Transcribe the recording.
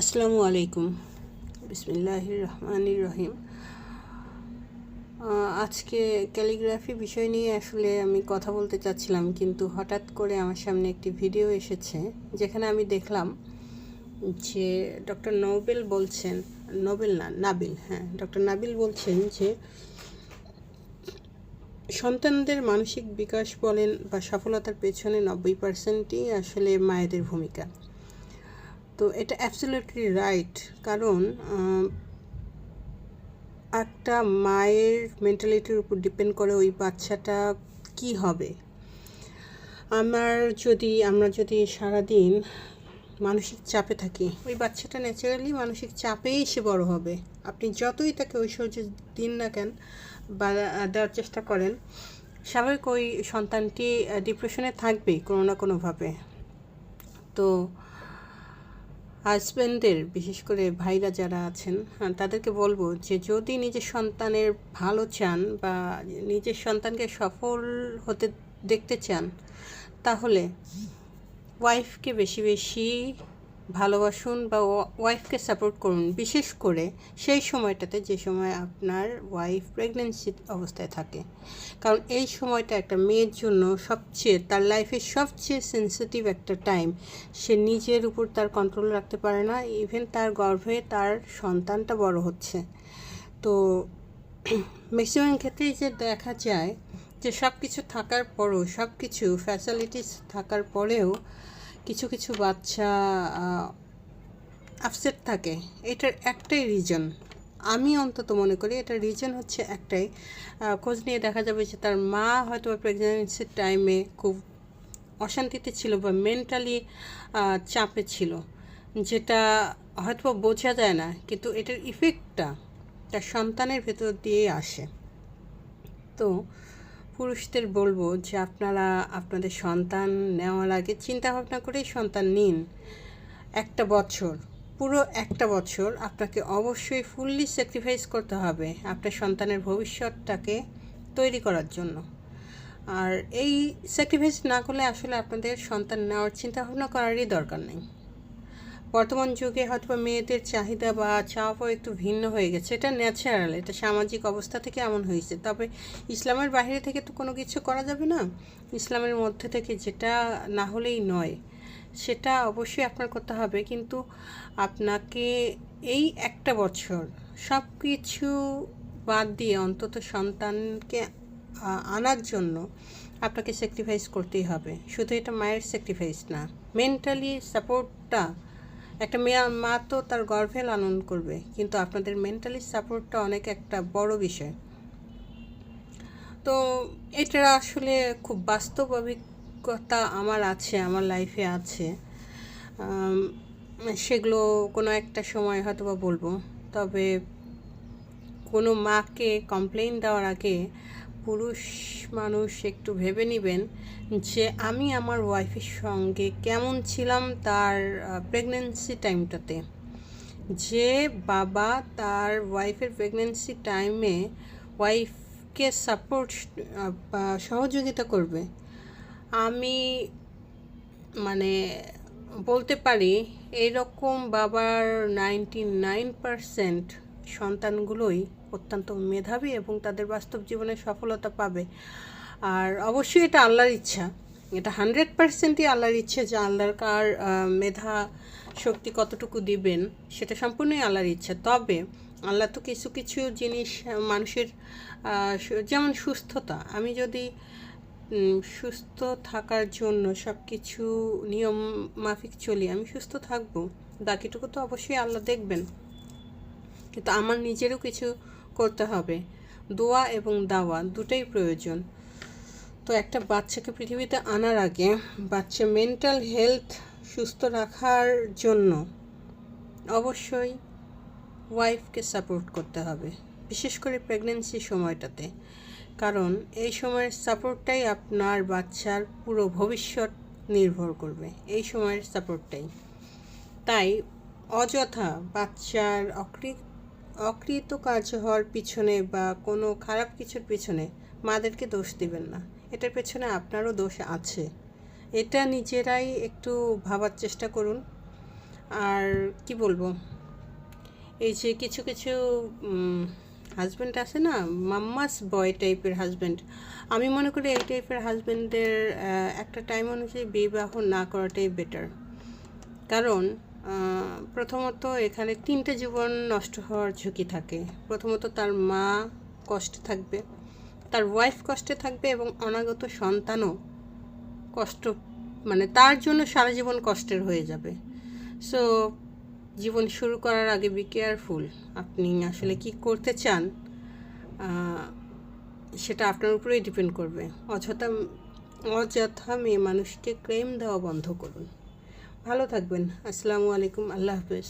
আসসালামু আলাইকুম। বিসমিল্লাহির রহমানির রহিম। আজকে ক্যালিগ্রাফি বিষয় নিয়ে আসলে আমি কথা বলতে চাচ্ছিলাম, কিন্তু হঠাৎ করে আমার সামনে একটি ভিডিও এসেছে যেখানে আমি দেখলাম যে ডক্টর ডক্টর নাবিল বলছেন যে সন্তানদের মানসিক বিকাশ বলেন বা সফলতার পেছনে 90%ই আসলে মায়েদের ভূমিকা। তো এটা অ্যাবসলিউটলি রাইট, কারণ একটা মায়ের মেন্টালিটির উপর ডিপেন্ড করে ওই বাচ্চাটা কি হবে। আমরা যদি সারাদিন মানসিক চাপে থাকি, ওই বাচ্চাটা ন্যাচারালি মানসিক চাপেই সে বড় হবে। আপনি যতই তাকে ঐশ্বর্য দিন না কেন বা দেওয়ার চেষ্টা করেন, স্বাভাবিক ওই সন্তানটি ডিপ্রেশনে থাকবেই কোনো না কোনোভাবে। তো হাজব্যান্ডদের, বিশেষ করে ভাইরা যারা আছেন, তাদেরকে বলবো যে যদি নিজের সন্তানের ভালো চান বা নিজের সন্তানকে সফল হতে দেখতে চান, তাহলে ওয়াইফকে বেশি বেশি ভালোবাসুন বা ওয়াইফকে সাপোর্ট করুন, বিশেষ করে সেই সময়টাতে যে সময় আপনার ওয়াইফ প্রেগনেন্সি অবস্থায় থাকে। কারণ এই সময়টা একটা মেয়ের জন্য তার লাইফের সবচেয়ে সেন্সিটিভ একটা টাইম। সে নিজের উপর তার কন্ট্রোল রাখতে পারে না, ইভেন তার গর্ভে তার সন্তানটা বড় হচ্ছে। তো ম্যাক্সিমাম ক্ষেত্রেই যে দেখা যায় যে সব কিছু থাকার পরও, সব কিছু ফ্যাসিলিটিস থাকার পরেও কিছু কিছু বাচ্চা আপসেট থাকে। এটার একটাই রিজন, আমি অন্তত মনে করি এটার রিজন হচ্ছে একটাই। খোঁজ নিয়ে দেখা যাবে যে তার মা হয়তো প্রেগন্যান্সির টাইমে খুব অশান্তিতে ছিল বা মেন্টালি চাপে ছিল, যেটা হয়তো বোঝা যায় না, কিন্তু এটার ইফেক্টটা তার সন্তানের ভেতর দিয়েই আসে। তো পুরুষদের বলবো যে আপনারা আপনাদের সন্তান নেওয়ার আগে চিন্তাভাবনা করেই সন্তান নিন। পুরো একটা বছর আপনাকে অবশ্যই ফুললি স্যাক্রিফাইস করতে হবে আপনার সন্তানের ভবিষ্যৎটাকে তৈরি করার জন্য। আর এই স্যাক্রিফাইস না করলে আসলে আপনাদের সন্তান নেওয়ার চিন্তাভাবনা করারই দরকার নেই। বর্তমান যুগে হয়তো মেয়েদের চাহিদা বা চাওয়া একটু ভিন্ন হয়ে গেছে, এটা ন্যাচারাল, এটা সামাজিক অবস্থা থেকে এমন হয়েছে। তবে ইসলামের বাইরে থেকে তো কোনো কিছু করা যাবে না, ইসলামের মধ্যে থেকে যেটা না হলেই নয় সেটা অবশ্যই আপনার করতে হবে। কিন্তু আপনাকে এই একটা বছর সব কিছু বাদ দিয়ে অন্তত সন্তানকে আনার জন্য আপনাকে স্যাক্রিফাইস করতেই হবে। শুধু এটা মায়ের স্যাক্রিফাইস না, মেন্টালি সাপোর্টটা, একটা মা তো তার গর্ভে লালন করবে, কিন্তু আপনাদের মেন্টালি সাপোর্টটা অনেক একটা বড় বিষয়। তো এটা আসলে খুব বাস্তব অভিজ্ঞতা আমার লাইফে আছে। সেগুলো কোনো একটা সময় হয়তো বা বলবো। তবে কোনো মাকে কমপ্লেইন দেওয়ার আগে পুরুষ মানুষ একটু ভেবে নেবেন যে আমি আমার ওয়াইফের সঙ্গে কেমন ছিলাম তার প্রেগনেন্সি টাইমটাতে। যে বাবা তার ওয়াইফের প্রেগনেন্সি টাইমে ওয়াইফকে সাপোর্ট বা সহযোগিতা করবে, আমি মানে বলতে পারি এরকম বাবার 99% সন্তানগুলোই অত্যন্ত মেধাবী এবং তাদের বাস্তব জীবনে সফলতা পাবে। আর অবশ্যই এটা আল্লাহর ইচ্ছা, এটা 100%ই আল্লাহর ইচ্ছে যে আল্লাহর কার মেধা শক্তি কতটুকু দিবেন সেটা সম্পূর্ণই আল্লাহর ইচ্ছা। তবে আল্লাহ তো কিছু কিছু জিনিস মানুষের, যেমন সুস্থতা, আমি যদি সুস্থ থাকার জন্য সব কিছু নিয়ম মাফিক চলি, আমি সুস্থ থাকবো, বাকিটুকু তো অবশ্যই আল্লাহ দেখবেন। কিন্তু আমার নিজেরও কিছু করতে হবে, দোয়া এবং দাওয়া দুটোই প্রয়োজন। তো একটা বাচ্চাকে পৃথিবীতে আনার আগে বাচ্চা মেন্টাল হেলথ সুস্থ রাখার জন্য অবশ্যই ওয়াইফকে সাপোর্ট করতে হবে, বিশেষ করে প্রেগনেন্সি সময়টাতে। কারণ এই সময়ের সাপোর্টটাই আপনার বাচ্চার পুরো ভবিষ্যৎ নির্ভর করবে, এই সময়ের সাপোর্টটাই। তাই অযথা বাচ্চার অকৃতকার্য হওয়ার পিছনে বা কোনো খারাপ কিছুর পিছনে মাদেরকে দোষ দিবেন না, এটার পেছনে আপনারও দোষ আছে। এটা নিজেরাই একটু ভাবার চেষ্টা করুন। আর কি বলবো, এই যে কিছু কিছু হাজব্যান্ড আছে না, মাম্মাস বয় টাইপের হাজব্যান্ড, আমি মনে করি এই টাইপের হাজব্যান্ডদের একটা টাইম অনুযায়ী বিবাহ না করাটাই বেটার। কারণ প্রথমত এখানে 3টে জীবন নষ্ট হওয়ার ঝুঁকি থাকে। প্রথমত তার মা কষ্টে থাকবে, তার ওয়াইফ কষ্টে থাকবে, এবং অনাগত সন্তানও কষ্ট, মানে তার জন্য সারা জীবন কষ্টের হয়ে যাবে। সো জীবন শুরু করার আগে বি কেয়ারফুল। আপনি আসলে কি করতে চান সেটা আপনার উপরেই ডিপেন্ড করবে। অযথা মেয়ে মানুষকে ক্লেম দেওয়া বন্ধ করুন। ভালো থাকবেন। আসসালামু আলাইকুম। আল্লাহ হাফেজ।